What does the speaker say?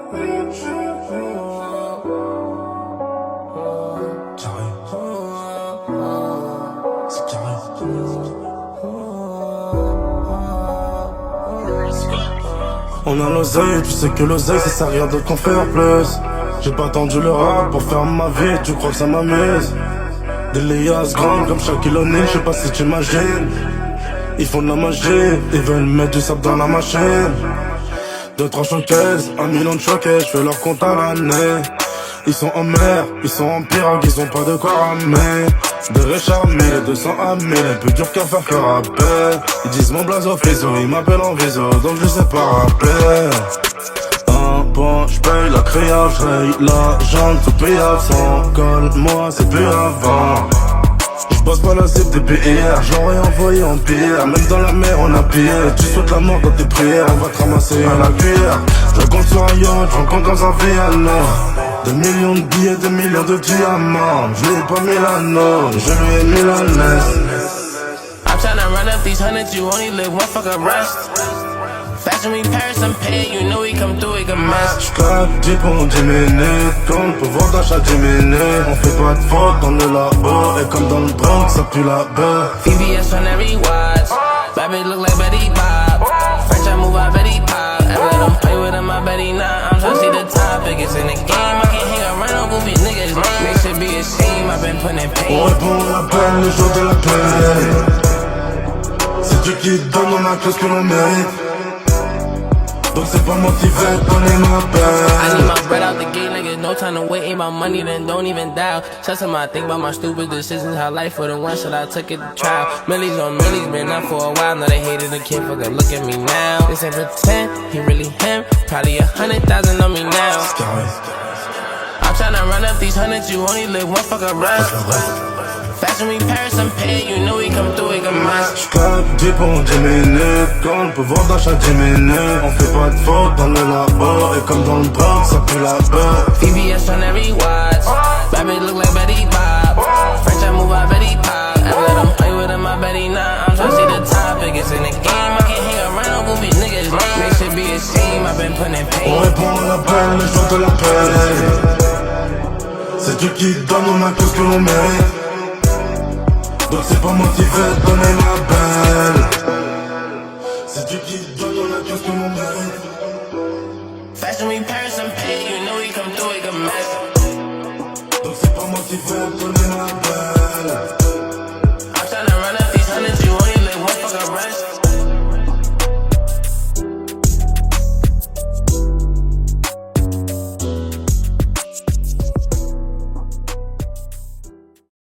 On a l'oseille, tu sais que l'oseille ça sert à rien d'autre qu'on faire plus. J'ai pas attendu le rap pour faire ma vie, tu crois que ça m'amuse. Des liasses grandes comme Shaquille O'Neal, je sais pas si tu imagines. Ils font de la magie, ils veulent mettre du sable dans la machine. 2-3 showcases, 1 million de showcases, je fais leur compte à l'année. Ils sont en mer, ils sont en pirogue, ils ont pas de quoi ramener. De récharmer les 200 à 1000, plus dur qu'à faire que rapper. Ils disent mon blaze au faisceau, ils m'appellent en viso, donc je sais pas rappeler. Bon, j'paye la créa, j'raye l'argent, tout payable sans colle, moi c'est plus avant. J'bosse pas la cible depuis hier, j'aurais envoyé en pire. Même dans la mer on a pillé, tu souhaites la mort dans tes prières. On va te ramasser à la cuillère. Je compte sur un yacht, j'en compte dans un Viano. 2 millions de billets, 2 millions de diamants. Je l'ai pas mis l'anneau, je lui ai mis la laisse. I'm tryna run up these hundreds, you only live one fucking rest. Fashion me Paris, I'm paid, you know we come through, we can mess. J'claque 10 pour 10 minutes, quand le pouvoir d'achat diminue. On fait pas de faute, on est là-haut, et comme dans le Bronx, ça pue la beurre. VVS on every watch, bad bitch look like Betty Bob. French I move, I Betty Pop. Ever let them play with him, I bet he not. I'm tryna see the top biggest in the game. I can't hang around on goofy niggas, man. They should be ashamed, I've been putting in pain. On répond à l'appel le jour de la paix. C'est Dieu qui donne, on a que ce que l'on mérite. Donc c'est pas motivé, donnez ma I peine. need my bread out the gate, niggas, no time to wait. Ain't my money, then don't even doubt. Sometimes I think about my stupid decisions, how life for the one shit I took it to trial. Millies on millies, been up for a while, now they hated the kid, fuck look at me now. This ain't pretend, he really him, probably 100,000 on me now. I'm tryna run up these hundreds, you only live one fucking rest. Fashion me Paris, I'm paid, you know we come through, we can mess. J'claque 10 pour 10 minutes, quand le pouvoir d'achat diminue. On fait pas de faute, on est là-haut, et comme dans le Bronx, ça pue la beurre. VVS on every watch, bad bitch look like Betty Bob. French I move, I Betty Pop. Ever let them play with him, I bet he not. I'm tryna see the top biggest in the game. I can't hang around on goofy niggas, man. They should be ashamed, I've been putting in pain. On répond à l'appel le jour de la paix. C'est Dieu qui donne, on a que ce que l'on mérite. Donc c'est pas motivé, donnez ma belle. C'est Dieu qui donne, on a que ce que l'on mérite. Fashion me Paris, I'm paid, you know we come through, we can mess. Donc c'est pas motivé, donnez